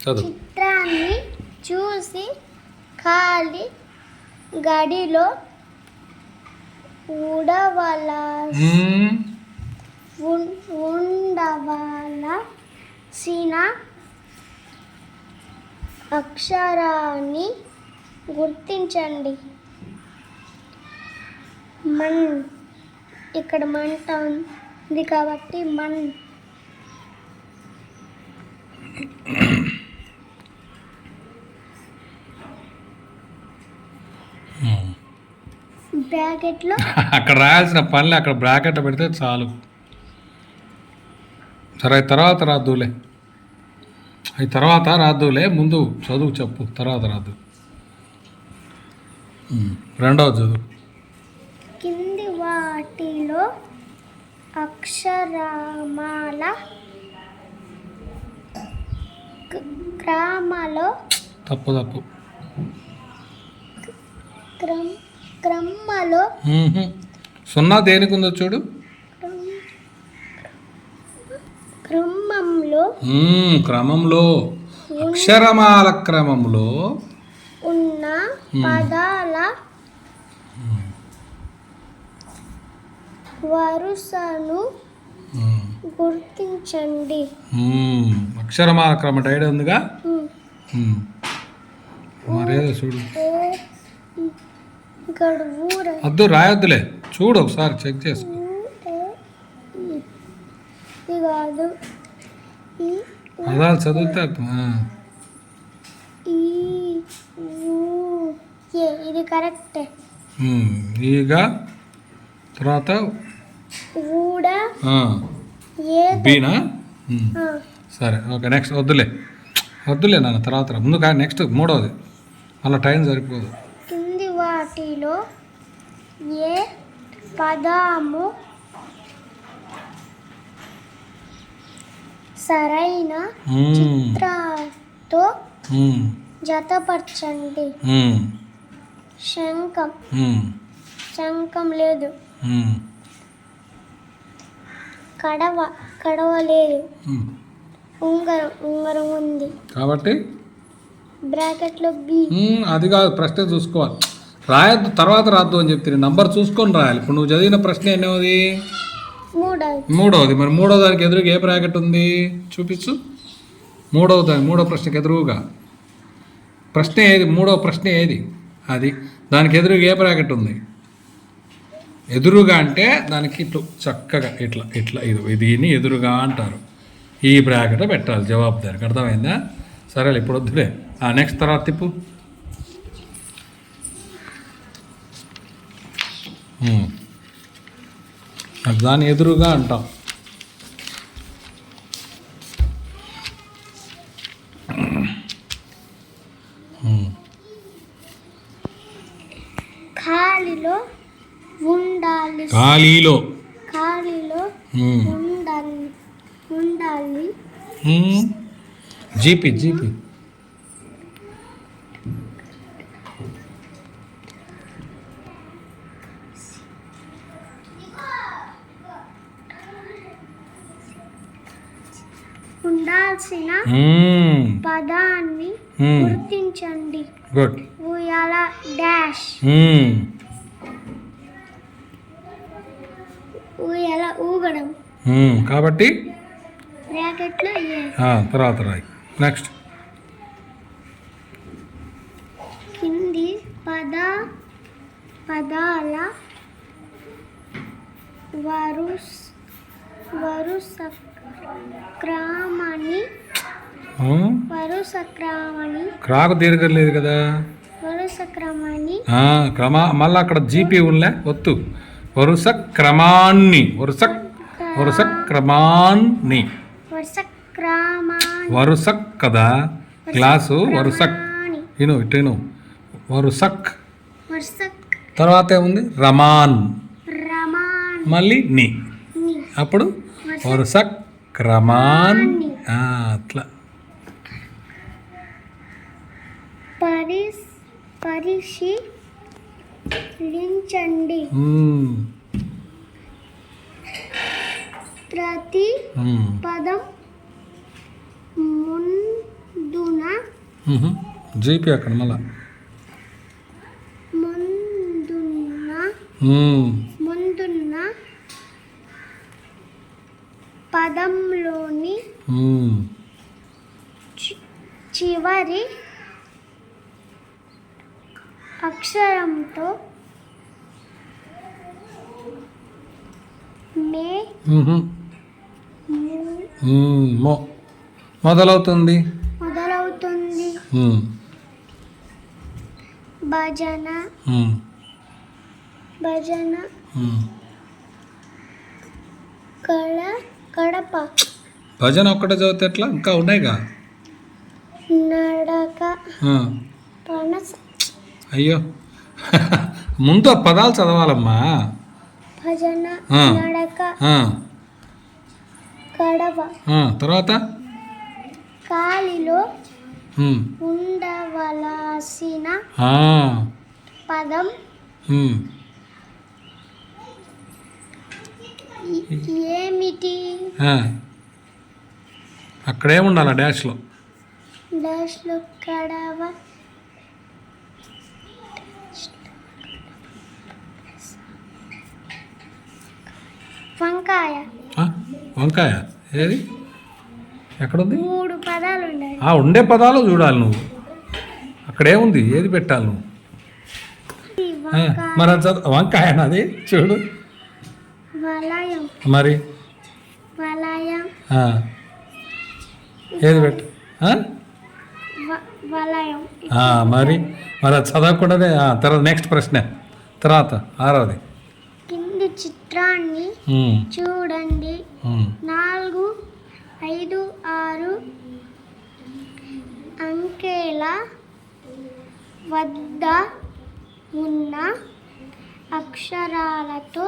చిత్రాన్ని చూసి ఖాళీ గడిలో ఉండవలసిన అక్షరాన్ని గుర్తించండి. మన్, ఇక్కడ మంట ఉంది కాబట్టి మన్. బ్రాకెట్లో అక్కడ రాయాల్సిన పనులు అక్కడ బ్రాకెట్ పెడితే చాలు. సరే తర్వాత రాద్దులే ముందు చదువు చెప్పు, తర్వాత రాద్దు. రెండవ చదువు. కింది వాటిలో అక్షరమాల క్రమలో క్రమలో సున్నా దేనికి ఉందో చూడు. క్రమంలో అక్షరమాల క్రమంలో ఉన్న పదాల వరుసను గుర్తించండి. అక్షరమాల క్రమం ఐడియా ఉందిగా, మరేదో చూడు. అద్దు రాయొద్దులే, చూడు ఒకసారి చెక్ చేసుకో. పదాలు చదివితే ఇది కరెక్ట్. ఈగ తర్వాత బీనా. సరే ఓకే, నెక్స్ట్ వద్దులే నాన్న, తర్వాత ముందు కానీ నెక్స్ట్ మూడవది, అలా టైం సరిపోదు. కింది వాటిలో ఏ పదము సరైన చిత్రంతో జతపరచండి. శంఖం లేదు, కడవ లేదు, ఉంగరం ఉంది కాబట్టి బ్రాకెట్లో బి. అది కాదు, ప్రశ్న చూసుకోవాలి. రాయొద్దు, తర్వాత రాద్దు అని చెప్తే నంబర్ చూసుకొని రాయాలి. ఇప్పుడు నువ్వు చదివిన ప్రశ్న ఎన్నోది? మూడవది. మరి మూడో దానికి ఎదురుగా ఏ బ్రాకెట్ ఉంది చూపించు. మూడో ప్రశ్నకి ఎదురుగా ప్రశ్న ఏది? మూడవ ప్రశ్న ఏది? అది దానికి ఎదురుగా ఏ బ్రాకెట్ ఉంది? ఎదురుగా అంటే దానికి ఇట్లా చక్కగా ఇట్లా దీన్ని ఎదురుగా అంటారు. ఈ బ్రాకెట్ పెట్టాలి జవాబు దానికి, అర్థమైందా? సరేలే, ఇప్పుడు వద్దులే. నెక్స్ట్ తర్వాత తిప్పు. దాన్ని ఎదురుగా అంటాం. ఖాళీలో ఉండాలి. జీపీ ఉండాల్సిన పదాన్ని గుర్తించండి. గుడ్. ఉయ్యాల డాష్, ఉయ్యాల ఊగడం, కాబట్టి బ్రాకెట్లో తర్వాత రాయి. నెక్స్ట్. కింది పదాల వరుస క్రమాన్ని క్రాకు దీర్ఘం లేదు కదా, వరుస క్రమాన్ని మళ్ళీ అక్కడ జీపీ ఉన్లే ఒత్తు. వరుస క్రమాన్ని వరుసక్ కదా క్లాసు. వరుసక్ ఇటు వరుసక్. తర్వాత ఏముంది? రమాన్, మళ్ళీ ని, అప్పుడు వరుసక్ క్రమాన్. అట్లా పరిశీలించండి. ప్రతి పదం ముందున్న జీపీ అక్కడ మళ్ళా ముందున్న ముందున్న పదంలోని చివరి అక్షరంతో మొదలవుతుంది భజన కడప భజన ఒక్కటే చదివితే ఎట్లా ఇంకా ఉన్నాయిగా నడక పనస అయ్యో ముందు ఆ పదాలు చదవాలమ్మా భజన నడక కడప తర్వాత కాలిలో ఉండవలసిన పదం ఏమిటి? అక్కడే ఉండాలి డాష్లో కడవ వంకాయ ఏది ఎక్కడుంది? 3 పదాలు ఉన్నాయి. ఉండే పదాలు చూడాలి నువ్వు. అక్కడే ఉంది, ఏది పెట్టాలి నువ్వు? మరి వంకాయ అది చూడు. వలయం మరి వలయం ఏది పెట్టు వలయం మరి అది చదవకూడదే. తర్వాత నెక్స్ట్ ప్రశ్న, తర్వాత 6వది. కింది చిత్రాన్ని చూడండి. 4, 5, 6 అంకెల వద్ద ఉన్న అక్షరాలతో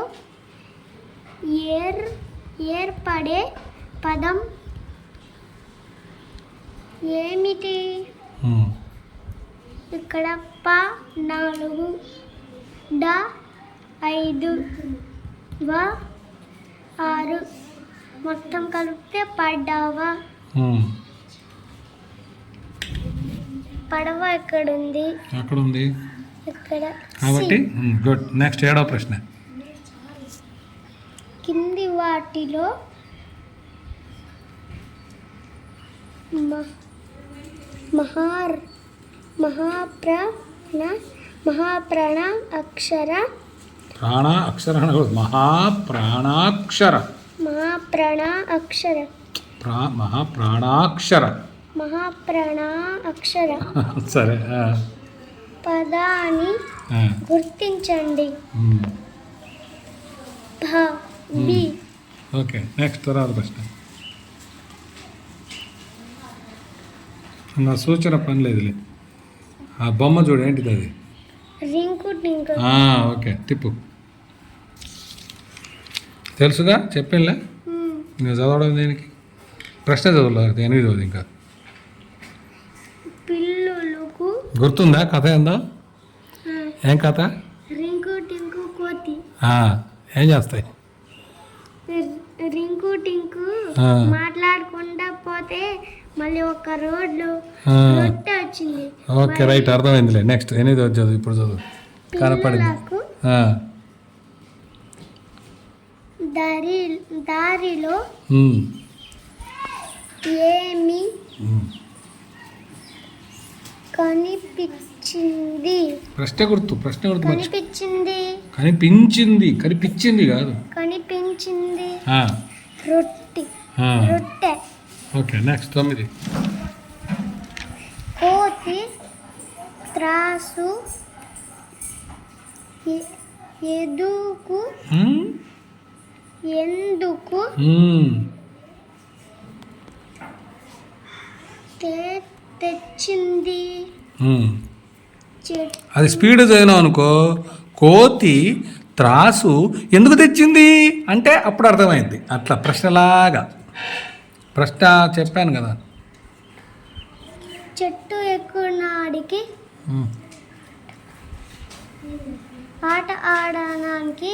ఏర్పడే పదం ఏమిటి? ఇక్కడ ప 4, డ 5, వ 6 మొత్తం కలిపితే పడవ. పడవ ఎక్కడుంది? ఎక్కడుంది? ఇక్కడ. కాబట్టి గుడ్. నెక్స్ట్ 7వ ప్రశ్న. కింది వాటిలో మహాప్రాణ అక్షర సరే పదాన్ని గుర్తించండి. ఓకే, నెక్స్ట్ తర్వాత ప్రశ్న. నా సూచన పని లేదులే. ఆ బొమ్మ చూడు, ఏంటిది అది? ఓకే, తిప్పు. తెలుసుగా, చెప్పినలే. ఇంకా చదవడం దేనికి? ప్రశ్న చదవలేదు, 8వది. ఇంకా గుర్తుందా? కథ ఏందో? ఏం కథ? రింకు టింకు కోతి. ఏం చేస్తాయి? రింకు టింకు మాట్లాడకుండా పోతే మళ్ళీ ఒక రోడ్లో వచ్చింది. ఓకే, రైట్, అర్థమైందిలే. నెక్స్ట్ 8వది చదువు. ఇప్పుడు చదువు. కనపడింది. దారిలో ఏమి కనిపించింది? ప్రశ్న గుర్తు. కనిపించింది కాదు. కనిపించింది. రొట్టె. Okay, next 9. కోతి త్రాసు ఎందుకు తెచ్చింది? అది స్పీడ్ చదివినావు అనుకో, కోతి త్రాసు ఎందుకు తెచ్చింది అంటే అప్పుడు అర్థమైంది. అట్లా ప్రశ్నలాగా. ప్రశ్న చెప్పాను కదా. చెట్టు ఎక్కునాడికి ఆట ఆడడానికి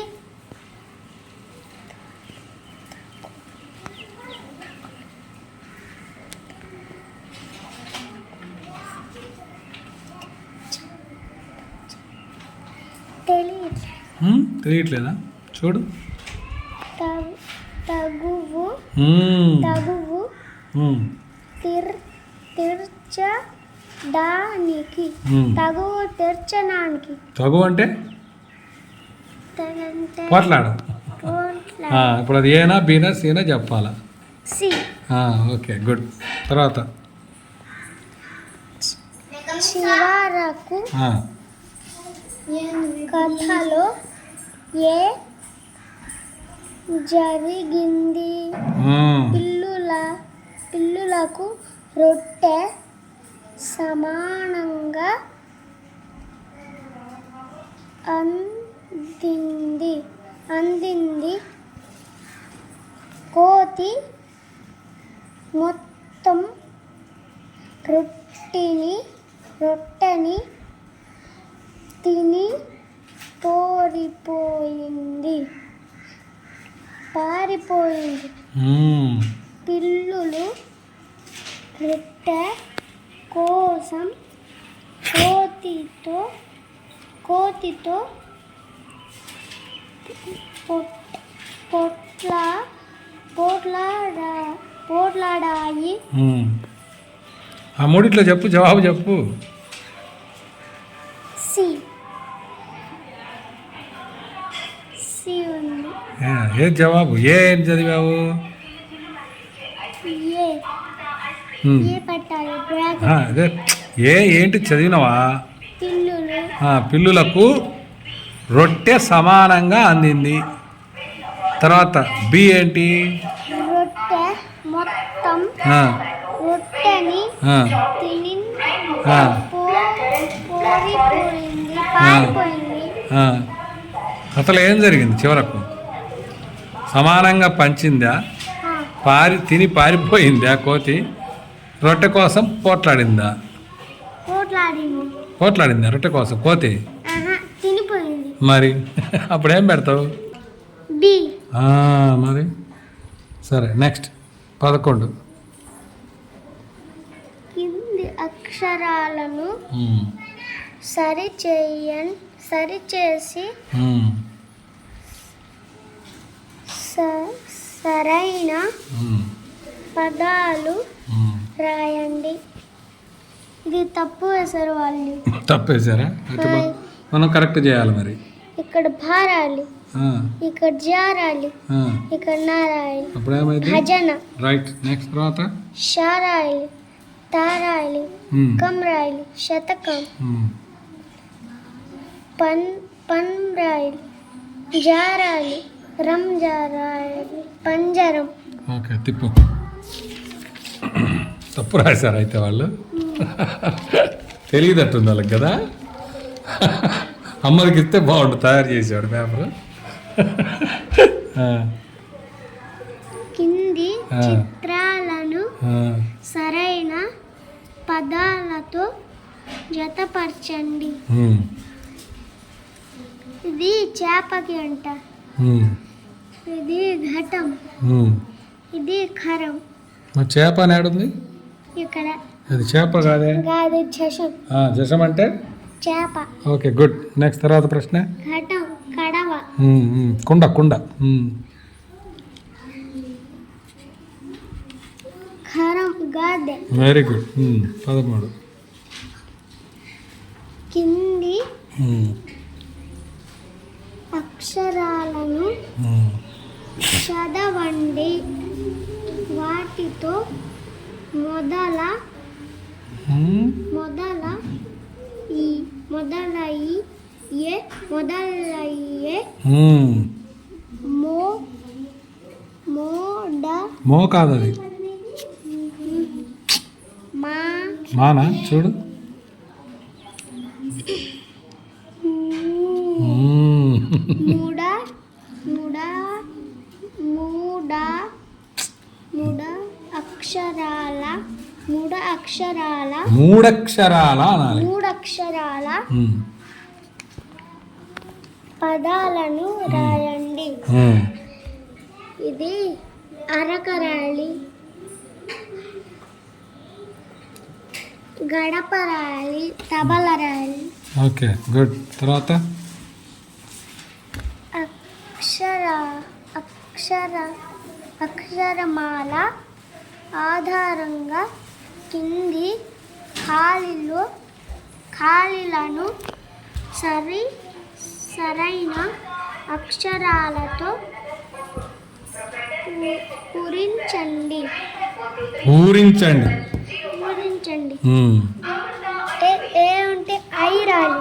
తెలియట్లేదా? చూడు. తగువు తగువు తీర్చడానికి తగువు తీర్చడానికి. తగు అంటే పోట్లాడు. ఇప్పుడు అది ఏనా బీనా సీనా చెప్పాలా? సి. Okay good. తర్వాత చివరకు కథలో ఏ జరిగింది? పిల్లులకు రొట్టె సమానంగా అందింది. కోతి మొత్తం రొట్టెని తిని పారిపోయింది. పిల్లులు రొట్టె కోసం కోతితో పోట్లాడాయి. ఆ మూడిట్లో చెప్పు, జవాబు చెప్పు. సి ఉంది. ఏ జవాబు? ఏం చదివావు? అదే ఏంటి చదివినవా? పిల్లులకు రొట్టె సమానంగా అందింది. తర్వాత బి ఏంటి? రొట్టె మొత్తం రొట్టెని తిని పారిపోయింది. అసలు ఏం జరిగింది చివరకు? సమానంగా పంచిందా? తిని పారిపోయిందా కోతి? రొట్టె కోసం పోట్లాడిందా? పోట్లాడిందా రొట్టె కోసం కోతి? తినిపోయింది. మరి అప్పుడేం పెడతావు? మరి సరే నెక్స్ట్ 11. కింది అక్షరాలను సరిచేసి సరైన పదాలు రాయండి. ఇది తప్పు వేశారు వాళ్ళు. తప్పు వేశారా? మనం కరెక్ట్ చేయాలి. మరి ఇక్కడ భారాలి, ఇక్కడ జారాలి, ఇక్కడ నారాలి. భజన. రైట్. నెక్స్ట్ తర్వాత షారాయిలి, తారాయిలి, కమ్రాయిలి, శతకం, పన్రాయిలి, జారాలి, రంజారాయిలి, పంజరం. ఓకే తిప్పు. తప్పు రాశారు అయితే వాళ్ళు. తెలియదట్టుంది వాళ్ళకి కదా. అమ్మకి ఇస్తే బాగుండు, తయారు చేసేవాడు పేపర్. కింది చిత్రాలను సరైన పదాలతో జతపరచండి. ఇది చేపకి అంట, ఇది ఘటం, ఇది ఖరం. చేప అని ఆడుంది ఇక్కడ. అది చేప కాదే? కాదు, జశం. జశం అంటే చేప. Okay good. నెక్స్ట్ తర్వాత ప్రశ్న. ఘటం, కడవ. కుండ. కుండ. ఖరం, గాదె. Very good. 13. కింది అక్షరాలను చదవండి. వాటితో మొదలయ్యే మో కాదు అది. మానా చూడు. మూడక్షరాల అనాలి. 3 అక్షరాల పదాలను రాయండి. ఇది అరకరాలి, గడపరాలి, తబలరాలి. Okay good. తర్వాత అక్షరమాల ఆధారంగా కింది ఖాళీలను సరైన అక్షరాలతో పూరించండి. ఏ ఉంటే ఐ రాలి,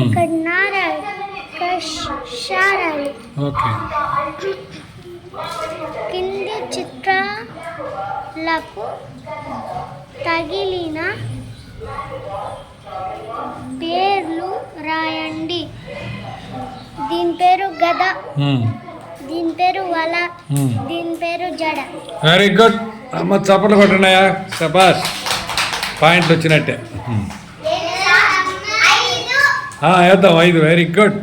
ఇక్కడ నా రాలి, ఇక్కడ షా రాలి. ఓకే. కింది చిత్రాలకు తగిలిన పేర్లు రాయండి. దీని పేరు గద, దీని పేరు వల, దీని పేరు జడ. వెరీ గుడ్ అమ్మ, చప్పట్లు కొట్టున్నాయా? శబాష్, పాయింట్లు వచ్చినట్టే. వేద్దాం 5. Very good.